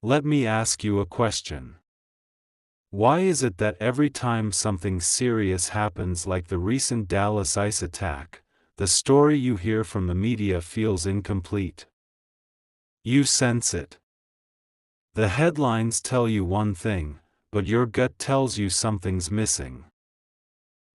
Let me ask you a question. Why is it that every time something serious happens, like the recent Dallas ICE attack, the story you hear from the media feels incomplete? You sense it. The headlines tell you one thing, but your gut tells you something's missing.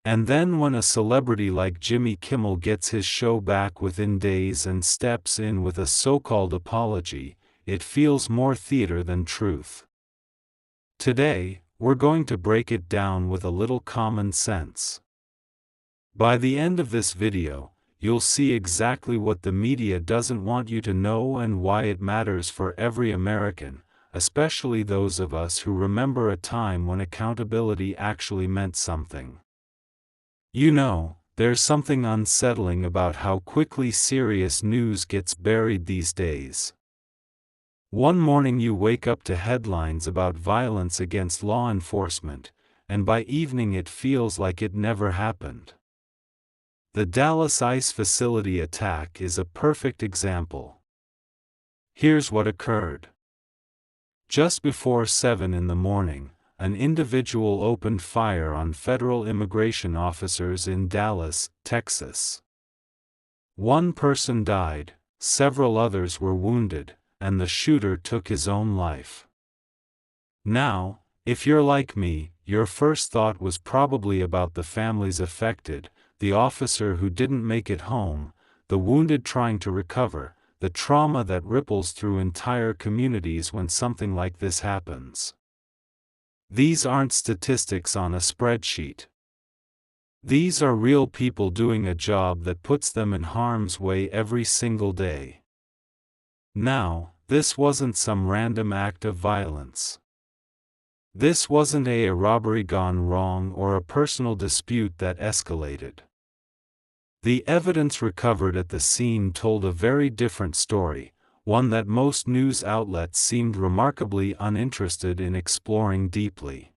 And then when a celebrity like Jimmy Kimmel gets his show back within days and steps in with a so-called apology, it feels more theater than truth. Today, we're going to break it down with a little common sense. By the end of this video, you'll see exactly what the media doesn't want you to know and why it matters for every American, especially those of us who remember a time when accountability actually meant something. You know, there's something unsettling about how quickly serious news gets buried these days. One morning you wake up to headlines about violence against law enforcement, and by evening it feels like it never happened. The Dallas ICE facility attack is a perfect example. Here's what occurred. Just before 7 in the morning, an individual opened fire on federal immigration officers in Dallas, Texas. One person died, several others were wounded, and the shooter took his own life. Now, if you're like me, your first thought was probably about the families affected, the officer who didn't make it home, the wounded trying to recover, the trauma that ripples through entire communities when something like this happens. These aren't statistics on a spreadsheet. These are real people doing a job that puts them in harm's way every single day. Now, this wasn't some random act of violence. This wasn't a robbery gone wrong or a personal dispute that escalated. The evidence recovered at the scene told a very different story, one that most news outlets seemed remarkably uninterested in exploring deeply.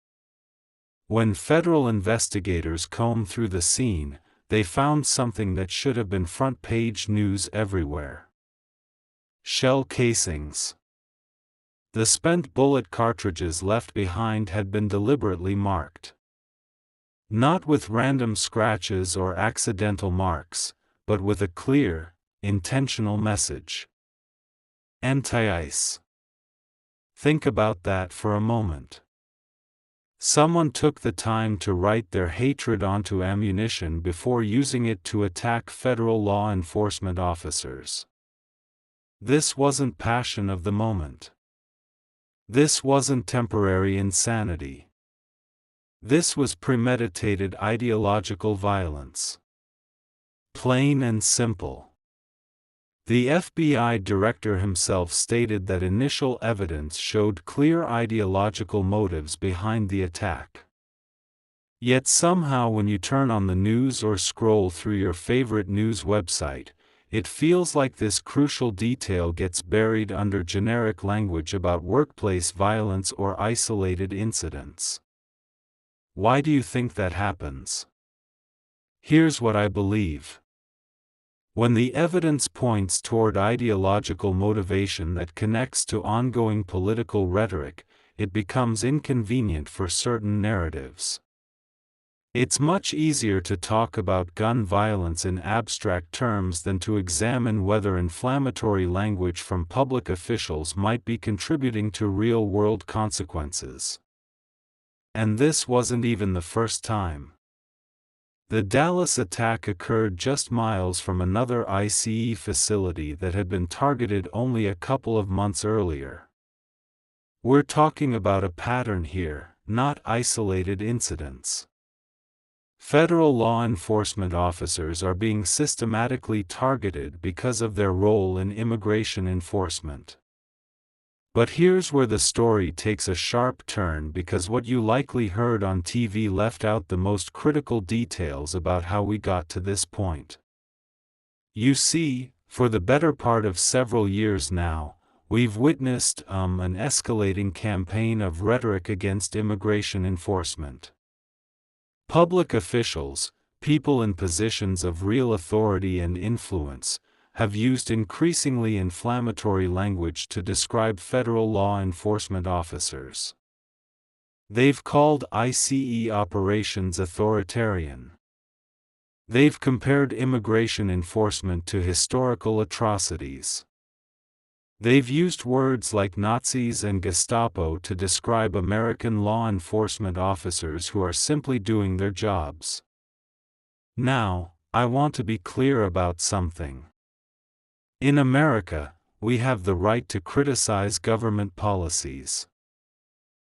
When federal investigators combed through the scene, they found something that should have been front-page news everywhere. Shell casings. The spent bullet cartridges left behind had been deliberately marked. Not with random scratches or accidental marks, but with a clear, intentional message. Anti-ICE. Think about that for a moment. Someone took the time to write their hatred onto ammunition before using it to attack federal law enforcement officers. This wasn't passion of the moment. This wasn't temporary insanity. This was premeditated ideological violence. Plain and simple. The FBI director himself stated that initial evidence showed clear ideological motives behind the attack. Yet somehow when you turn on the news or scroll through your favorite news website, it feels like this crucial detail gets buried under generic language about workplace violence or isolated incidents. Why do you think that happens? Here's what I believe. When the evidence points toward ideological motivation that connects to ongoing political rhetoric, it becomes inconvenient for certain narratives. It's much easier to talk about gun violence in abstract terms than to examine whether inflammatory language from public officials might be contributing to real-world consequences. And this wasn't even the first time. The Dallas attack occurred just miles from another ICE facility that had been targeted only a couple of months earlier. We're talking about a pattern here, not isolated incidents. Federal law enforcement officers are being systematically targeted because of their role in immigration enforcement. But here's where the story takes a sharp turn, because what you likely heard on TV left out the most critical details about how we got to this point. You see, for the better part of several years now, we've witnessed an escalating campaign of rhetoric against immigration enforcement. Public officials, people in positions of real authority and influence, have used increasingly inflammatory language to describe federal law enforcement officers. They've called ICE operations authoritarian. They've compared immigration enforcement to historical atrocities. They've used words like Nazis and Gestapo to describe American law enforcement officers who are simply doing their jobs. Now, I want to be clear about something. In America, we have the right to criticize government policies.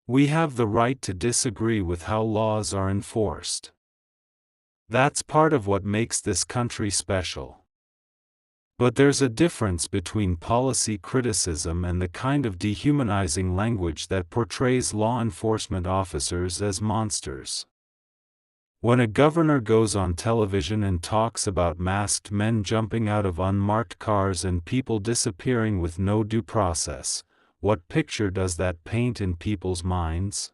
We have the right to disagree with how laws are enforced. That's part of what makes this country special. But there's a difference between policy criticism and the kind of dehumanizing language that portrays law enforcement officers as monsters. When a governor goes on television and talks about masked men jumping out of unmarked cars and people disappearing with no due process, what picture does that paint in people's minds?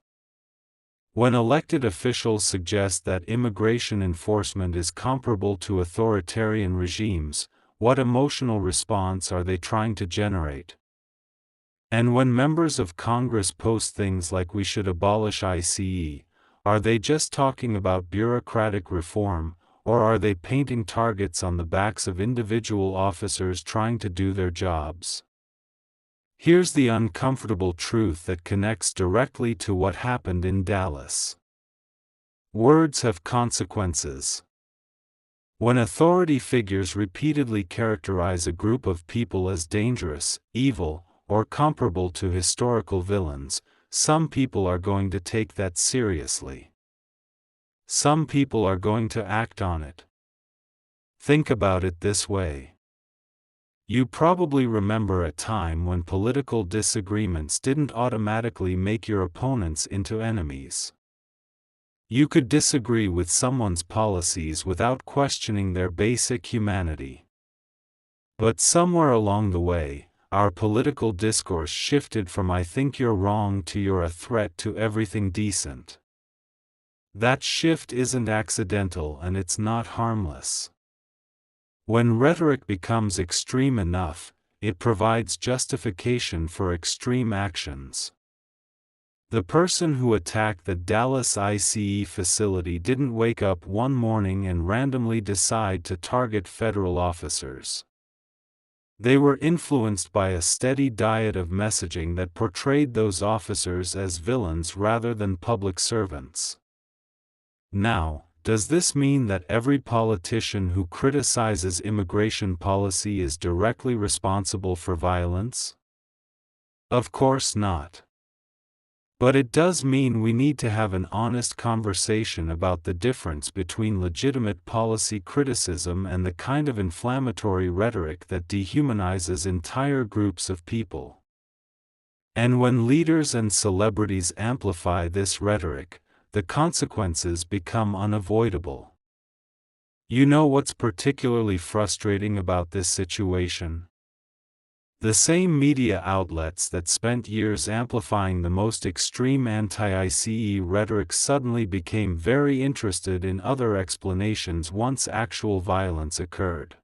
When elected officials suggest that immigration enforcement is comparable to authoritarian regimes, what emotional response are they trying to generate? And when members of Congress post things like we should abolish ICE, are they just talking about bureaucratic reform, or are they painting targets on the backs of individual officers trying to do their jobs? Here's the uncomfortable truth that connects directly to what happened in Dallas. Words have consequences. When authority figures repeatedly characterize a group of people as dangerous, evil, or comparable to historical villains, some people are going to take that seriously. Some people are going to act on it. Think about it this way. You probably remember a time when political disagreements didn't automatically make your opponents into enemies. You could disagree with someone's policies without questioning their basic humanity. But somewhere along the way, our political discourse shifted from "I think you're wrong" to "you're a threat to everything decent." That shift isn't accidental and it's not harmless. When rhetoric becomes extreme enough, it provides justification for extreme actions. The person who attacked the Dallas ICE facility didn't wake up one morning and randomly decide to target federal officers. They were influenced by a steady diet of messaging that portrayed those officers as villains rather than public servants. Now, does this mean that every politician who criticizes immigration policy is directly responsible for violence? Of course not. But it does mean we need to have an honest conversation about the difference between legitimate policy criticism and the kind of inflammatory rhetoric that dehumanizes entire groups of people. And when leaders and celebrities amplify this rhetoric, the consequences become unavoidable. You know what's particularly frustrating about this situation? The same media outlets that spent years amplifying the most extreme anti-ICE rhetoric suddenly became very interested in other explanations once actual violence occurred.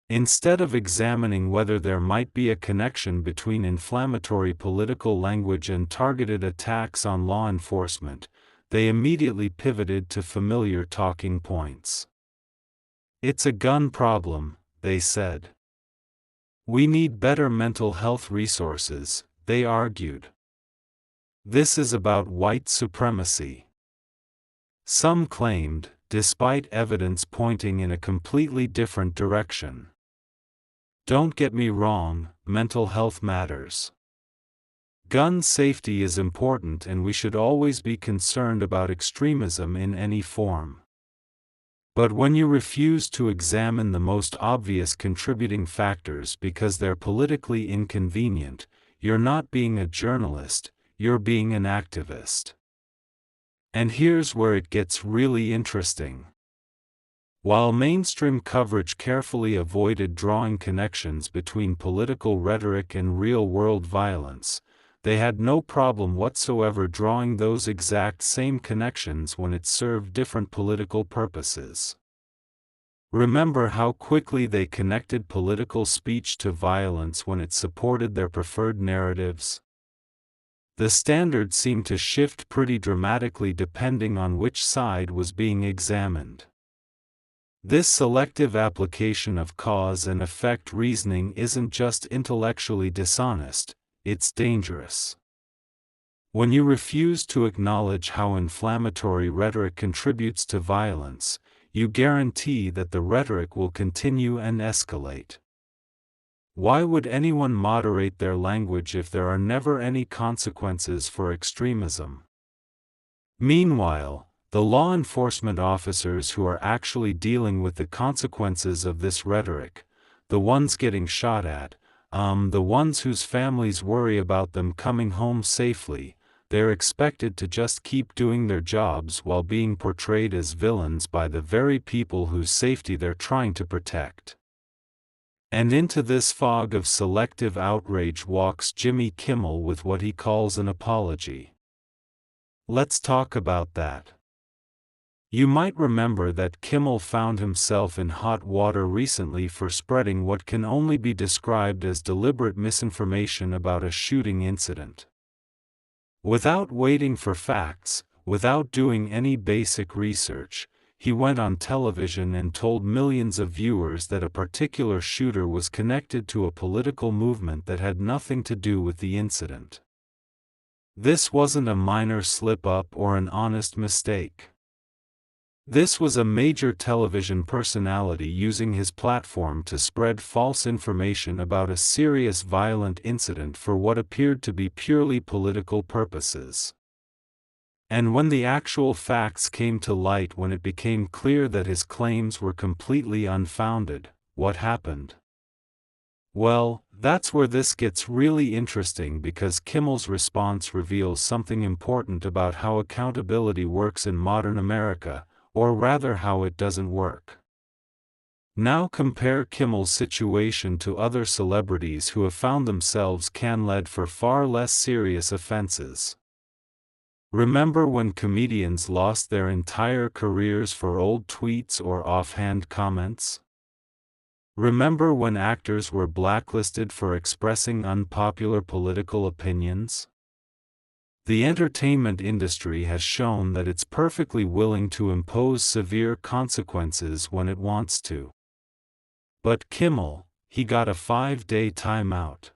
Instead of examining whether there might be a connection between inflammatory political language and targeted attacks on law enforcement, they immediately pivoted to familiar talking points. It's a gun problem, they said. We need better mental health resources, they argued. This is about white supremacy. Some claimed, despite evidence pointing in a completely different direction. Don't get me wrong, mental health matters. Gun safety is important and we should always be concerned about extremism in any form. But when you refuse to examine the most obvious contributing factors because they're politically inconvenient, you're not being a journalist, you're being an activist. And here's where it gets really interesting. While mainstream coverage carefully avoided drawing connections between political rhetoric and real-world violence, they had no problem whatsoever drawing those exact same connections when it served different political purposes. Remember how quickly they connected political speech to violence when it supported their preferred narratives? The standard seemed to shift pretty dramatically depending on which side was being examined. This selective application of cause and effect reasoning isn't just intellectually dishonest, it's dangerous. When you refuse to acknowledge how inflammatory rhetoric contributes to violence, you guarantee that the rhetoric will continue and escalate. Why would anyone moderate their language if there are never any consequences for extremism? Meanwhile, the law enforcement officers who are actually dealing with the consequences of this rhetoric, the ones getting shot at, the ones whose families worry about them coming home safely, they're expected to just keep doing their jobs while being portrayed as villains by the very people whose safety they're trying to protect. And into this fog of selective outrage walks Jimmy Kimmel with what he calls an apology. Let's talk about that. You might remember that Kimmel found himself in hot water recently for spreading what can only be described as deliberate misinformation about a shooting incident. Without waiting for facts, without doing any basic research, he went on television and told millions of viewers that a particular shooter was connected to a political movement that had nothing to do with the incident. This wasn't a minor slip-up or an honest mistake. This was a major television personality using his platform to spread false information about a serious violent incident for what appeared to be purely political purposes. And when the actual facts came to light, when it became clear that his claims were completely unfounded, what happened? Well, that's where this gets really interesting, because Kimmel's response reveals something important about how accountability works in modern America, or rather how it doesn't work. Now compare Kimmel's situation to other celebrities who have found themselves canceled for far less serious offenses. Remember when comedians lost their entire careers for old tweets or offhand comments? Remember when actors were blacklisted for expressing unpopular political opinions? The entertainment industry has shown that it's perfectly willing to impose severe consequences when it wants to. But Kimmel, he got a 5-day timeout.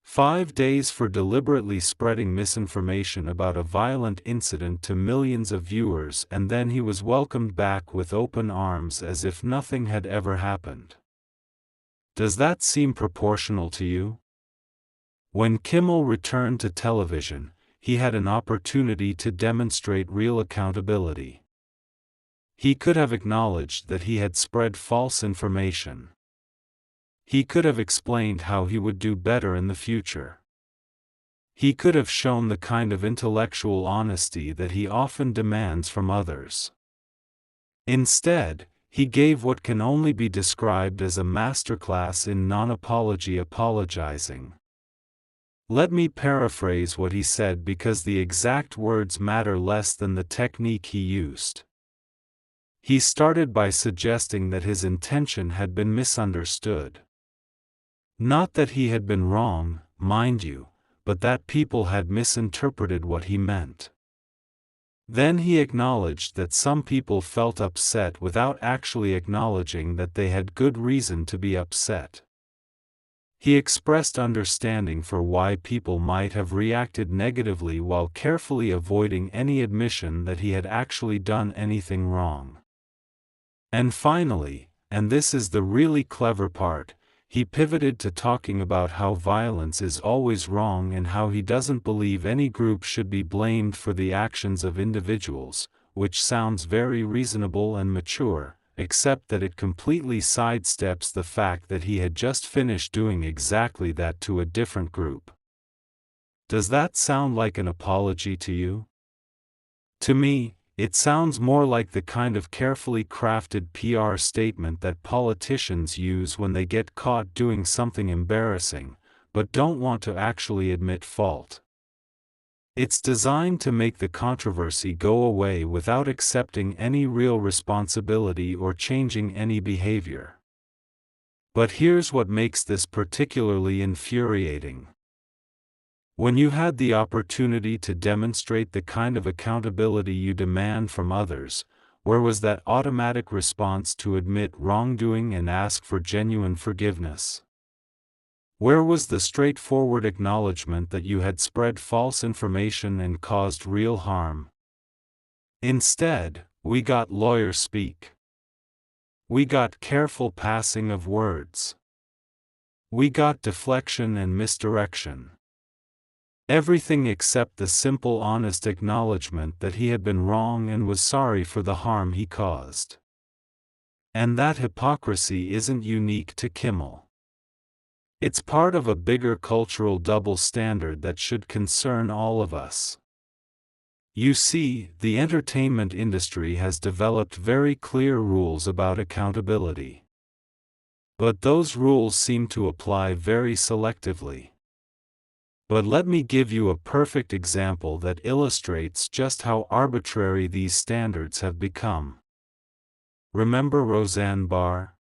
5 days for deliberately spreading misinformation about a violent incident to millions of viewers, and then he was welcomed back with open arms as if nothing had ever happened. Does that seem proportional to you? When Kimmel returned to television, he had an opportunity to demonstrate real accountability. He could have acknowledged that he had spread false information. He could have explained how he would do better in the future. He could have shown the kind of intellectual honesty that he often demands from others. Instead, he gave what can only be described as a masterclass in non-apology apologizing. Let me paraphrase what he said, because the exact words matter less than the technique he used. He started by suggesting that his intention had been misunderstood. Not that he had been wrong, mind you, but that people had misinterpreted what he meant. Then he acknowledged that some people felt upset without actually acknowledging that they had good reason to be upset. He expressed understanding for why people might have reacted negatively while carefully avoiding any admission that he had actually done anything wrong. And finally, and this is the really clever part, he pivoted to talking about how violence is always wrong and how he doesn't believe any group should be blamed for the actions of individuals, which sounds very reasonable and mature, except that it completely sidesteps the fact that he had just finished doing exactly that to a different group. Does that sound like an apology to you? To me, it sounds more like the kind of carefully crafted PR statement that politicians use when they get caught doing something embarrassing, but don't want to actually admit fault. It's designed to make the controversy go away without accepting any real responsibility or changing any behavior. But here's what makes this particularly infuriating. When you had the opportunity to demonstrate the kind of accountability you demand from others, where was that automatic response to admit wrongdoing and ask for genuine forgiveness? Where was the straightforward acknowledgement that you had spread false information and caused real harm? Instead, we got lawyer speak. We got careful passing of words. We got deflection and misdirection. Everything except the simple honest acknowledgement that he had been wrong and was sorry for the harm he caused. And that hypocrisy isn't unique to Kimmel. It's part of a bigger cultural double standard that should concern all of us. You see, the entertainment industry has developed very clear rules about accountability. But those rules seem to apply very selectively. But let me give you a perfect example that illustrates just how arbitrary these standards have become. Remember Roseanne Barr?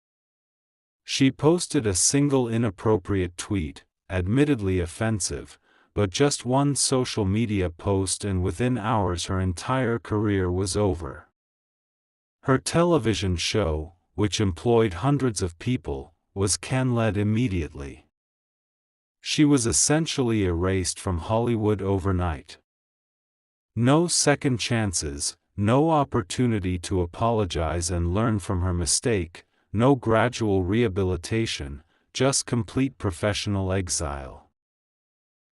She posted a single inappropriate tweet, admittedly offensive, but just one social media post, and within hours her entire career was over. Her television show, which employed hundreds of people, was canceled immediately. She was essentially erased from Hollywood overnight. No second chances, no opportunity to apologize and learn from her mistake, no gradual rehabilitation, just complete professional exile.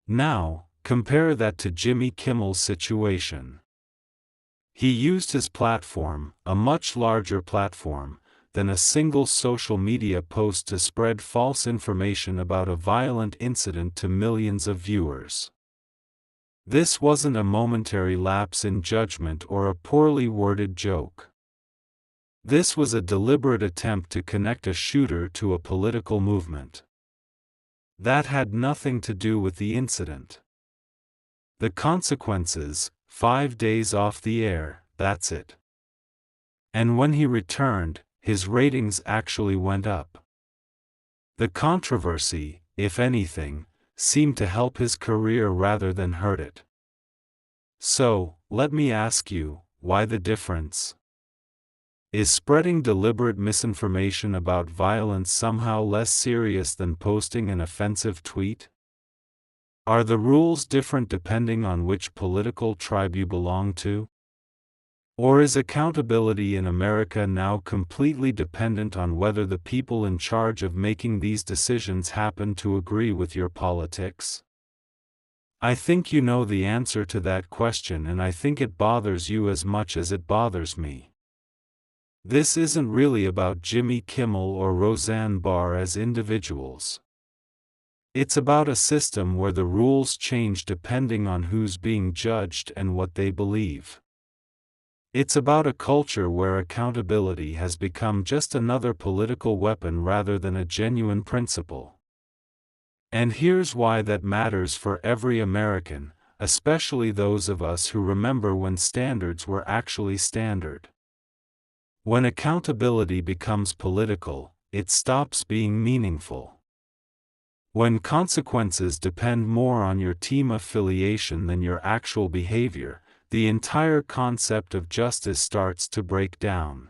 Now, compare that to Jimmy Kimmel's situation. He used his platform, a much larger platform, than a single social media post to spread false information about a violent incident to millions of viewers. This wasn't a momentary lapse in judgment or a poorly worded joke. This was a deliberate attempt to connect a shooter to a political movement. That had nothing to do with the incident. The consequences: 5 days off the air, that's it. And when he returned, his ratings actually went up. The controversy, if anything, seemed to help his career rather than hurt it. So, let me ask you, why the difference? Is spreading deliberate misinformation about violence somehow less serious than posting an offensive tweet? Are the rules different depending on which political tribe you belong to? Or is accountability in America now completely dependent on whether the people in charge of making these decisions happen to agree with your politics? I think you know the answer to that question, and I think it bothers you as much as it bothers me. This isn't really about Jimmy Kimmel or Roseanne Barr as individuals. It's about a system where the rules change depending on who's being judged and what they believe. It's about a culture where accountability has become just another political weapon rather than a genuine principle. And here's why that matters for every American, especially those of us who remember when standards were actually standard. When accountability becomes political, it stops being meaningful. When consequences depend more on your team affiliation than your actual behavior, the entire concept of justice starts to break down.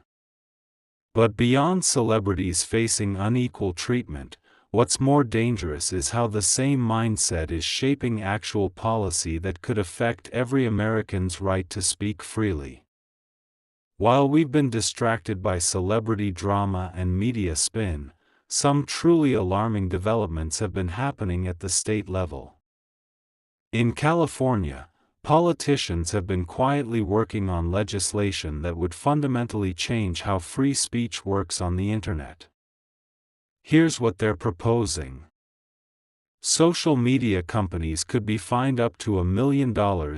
But beyond celebrities facing unequal treatment, what's more dangerous is how the same mindset is shaping actual policy that could affect every American's right to speak freely. While we've been distracted by celebrity drama and media spin, some truly alarming developments have been happening at the state level. In California, politicians have been quietly working on legislation that would fundamentally change how free speech works on the internet. Here's what they're proposing. Social media companies could be fined up to $1 million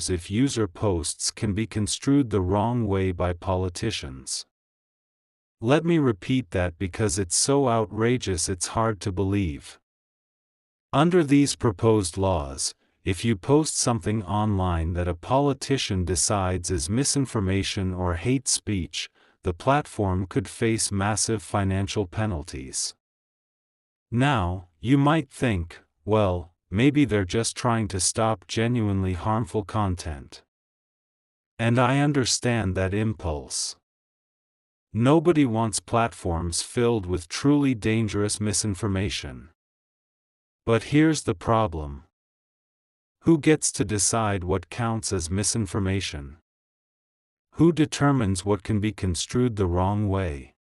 if user posts can be construed the wrong way by politicians. Let me repeat that because it's so outrageous it's hard to believe. Under these proposed laws, if you post something online that a politician decides is misinformation or hate speech, the platform could face massive financial penalties. Now, you might think, well, maybe they're just trying to stop genuinely harmful content. And I understand that impulse. Nobody wants platforms filled with truly dangerous misinformation. But here's the problem. Who gets to decide what counts as misinformation? Who determines what can be construed the wrong way?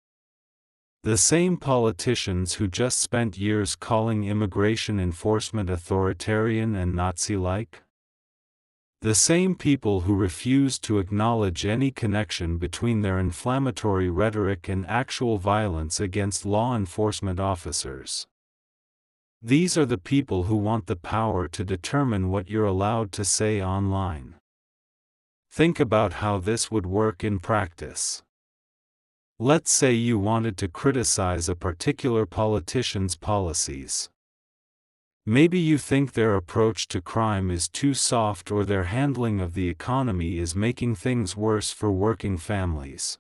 The same politicians who just spent years calling immigration enforcement authoritarian and Nazi-like? The same people who refuse to acknowledge any connection between their inflammatory rhetoric and actual violence against law enforcement officers. These are the people who want the power to determine what you're allowed to say online. Think about how this would work in practice. Let's say you wanted to criticize a particular politician's policies. Maybe you think their approach to crime is too soft or their handling of the economy is making things worse for working families.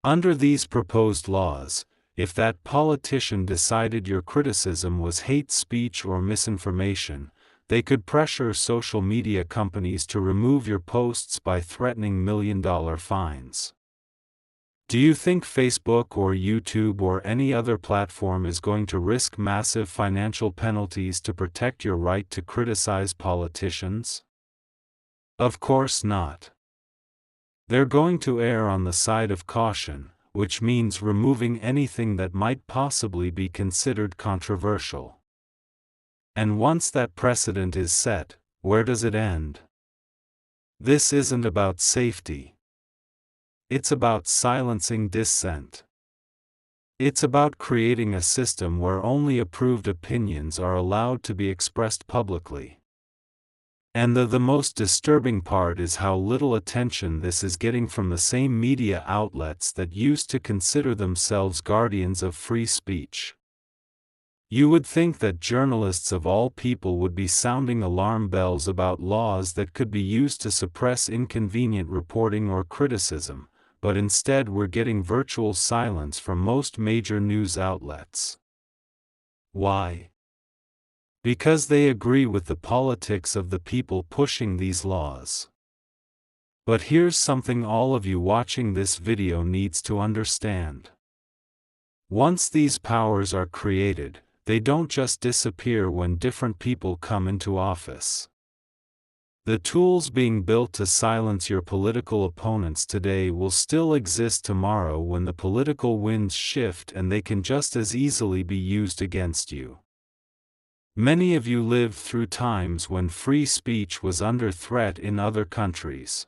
Under these proposed laws, if that politician decided your criticism was hate speech or misinformation, they could pressure social media companies to remove your posts by threatening million-dollar fines. Do you think Facebook or YouTube or any other platform is going to risk massive financial penalties to protect your right to criticize politicians? Of course not. They're going to err on the side of caution, which means removing anything that might possibly be considered controversial. And once that precedent is set, where does it end? This isn't about safety. It's about silencing dissent. It's about creating a system where only approved opinions are allowed to be expressed publicly. And the most disturbing part is how little attention this is getting from the same media outlets that used to consider themselves guardians of free speech. You would think that journalists of all people would be sounding alarm bells about laws that could be used to suppress inconvenient reporting or criticism, but instead we're getting virtual silence from most major news outlets. Why? Because they agree with the politics of the people pushing these laws. But here's something all of you watching this video needs to understand. Once these powers are created, they don't just disappear when different people come into office. The tools being built to silence your political opponents today will still exist tomorrow when the political winds shift, and they can just as easily be used against you. Many of you lived through times when free speech was under threat in other countries.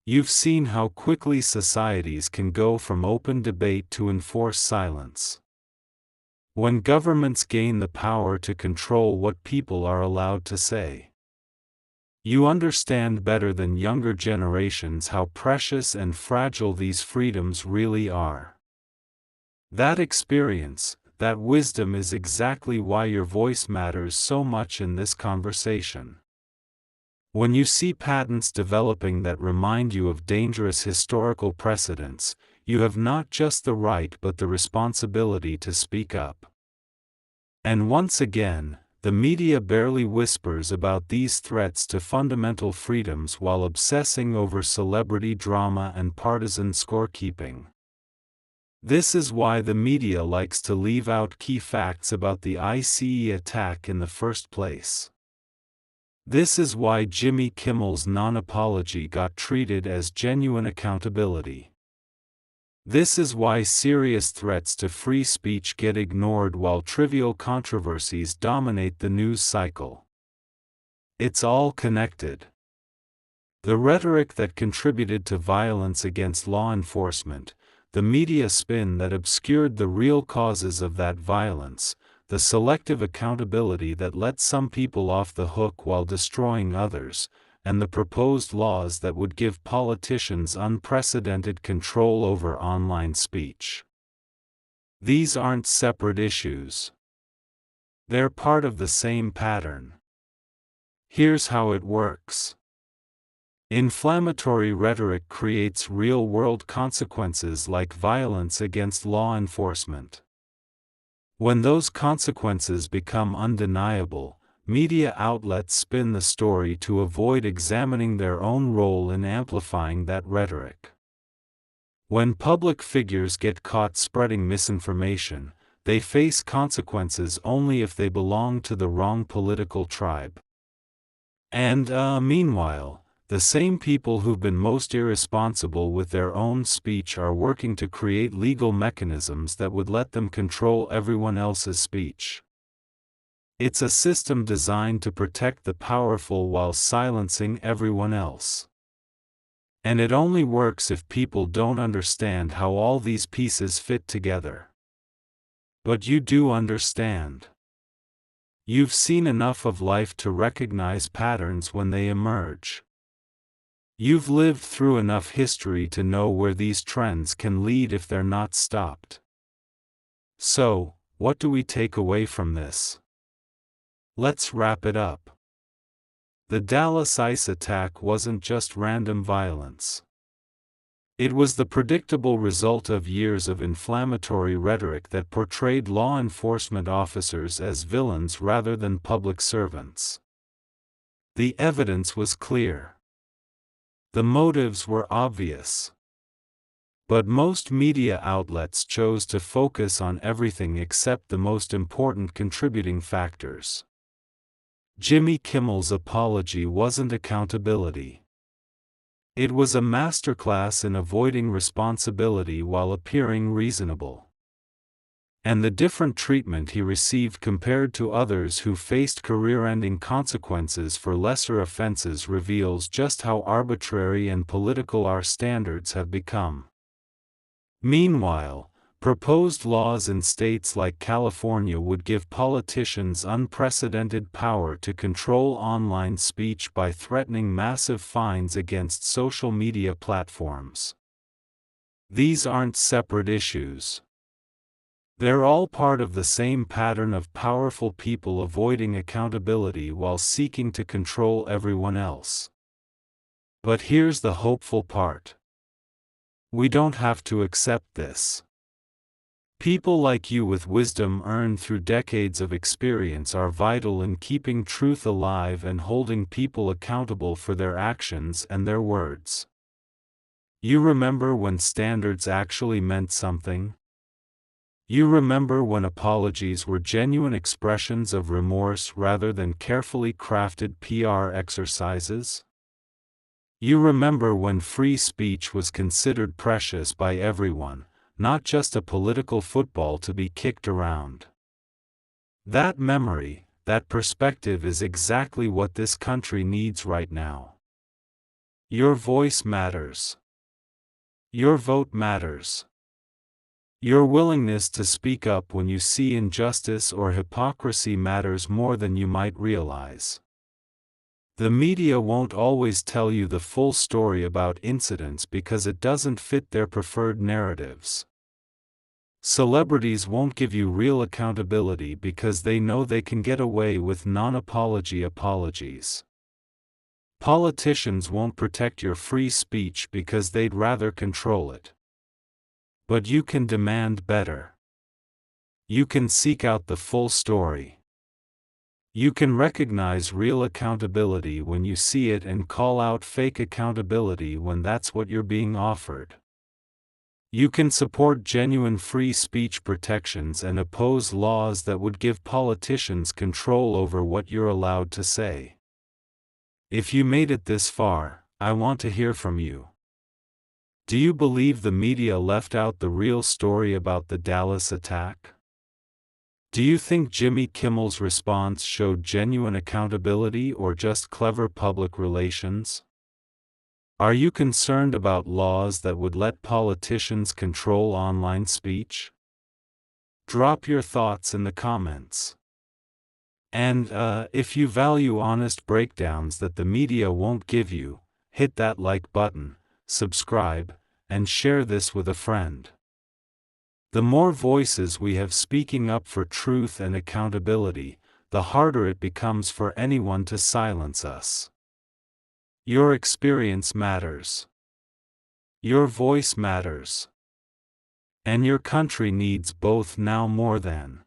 You've seen how quickly societies can go from open debate to enforced silence. When governments gain the power to control what people are allowed to say. You understand better than younger generations how precious and fragile these freedoms really are. That experience, that wisdom is exactly why your voice matters so much in this conversation. When you see patents developing that remind you of dangerous historical precedents, you have not just the right but the responsibility to speak up. And once again, the media barely whispers about these threats to fundamental freedoms while obsessing over celebrity drama and partisan scorekeeping. This is why the media likes to leave out key facts about the ICE attack in the first place. This is why Jimmy Kimmel's non-apology got treated as genuine accountability. This is why serious threats to free speech get ignored while trivial controversies dominate the news cycle. It's all connected. The rhetoric that contributed to violence against law enforcement, the media spin that obscured the real causes of that violence, the selective accountability that let some people off the hook while destroying others, and the proposed laws that would give politicians unprecedented control over online speech. These aren't separate issues. They're part of the same pattern. Here's how it works. Inflammatory rhetoric creates real-world consequences like violence against law enforcement. When those consequences become undeniable, media outlets spin the story to avoid examining their own role in amplifying that rhetoric. When public figures get caught spreading misinformation, they face consequences only if they belong to the wrong political tribe. And, meanwhile, the same people who've been most irresponsible with their own speech are working to create legal mechanisms that would let them control everyone else's speech. It's a system designed to protect the powerful while silencing everyone else. And it only works if people don't understand how all these pieces fit together. But you do understand. You've seen enough of life to recognize patterns when they emerge. You've lived through enough history to know where these trends can lead if they're not stopped. So, what do we take away from this? Let's wrap it up. The Dallas ICE attack wasn't just random violence. It was the predictable result of years of inflammatory rhetoric that portrayed law enforcement officers as villains rather than public servants. The evidence was clear. The motives were obvious. But most media outlets chose to focus on everything except the most important contributing factors. Jimmy Kimmel's apology wasn't accountability. It was a masterclass in avoiding responsibility while appearing reasonable. And the different treatment he received compared to others who faced career-ending consequences for lesser offenses reveals just how arbitrary and political our standards have become. Meanwhile, proposed laws in states like California would give politicians unprecedented power to control online speech by threatening massive fines against social media platforms. These aren't separate issues. They're all part of the same pattern of powerful people avoiding accountability while seeking to control everyone else. But here's the hopeful part. We don't have to accept this. People like you with wisdom earned through decades of experience are vital in keeping truth alive and holding people accountable for their actions and their words. You remember when standards actually meant something? You remember when apologies were genuine expressions of remorse rather than carefully crafted PR exercises? You remember when free speech was considered precious by everyone, not just a political football to be kicked around? That memory, that perspective is exactly what this country needs right now. Your voice matters. Your vote matters. Your willingness to speak up when you see injustice or hypocrisy matters more than you might realize. The media won't always tell you the full story about incidents because it doesn't fit their preferred narratives. Celebrities won't give you real accountability because they know they can get away with non-apology apologies. Politicians won't protect your free speech because they'd rather control it. But you can demand better. You can seek out the full story. You can recognize real accountability when you see it and call out fake accountability when that's what you're being offered. You can support genuine free speech protections and oppose laws that would give politicians control over what you're allowed to say. If you made it this far, I want to hear from you. Do you believe the media left out the real story about the Dallas attack? Do you think Jimmy Kimmel's response showed genuine accountability or just clever public relations? Are you concerned about laws that would let politicians control online speech? Drop your thoughts in the comments. And, if you value honest breakdowns that the media won't give you, hit that like button, subscribe, and share this with a friend. The more voices we have speaking up for truth and accountability, the harder it becomes for anyone to silence us. Your experience matters. Your voice matters. And your country needs both now more than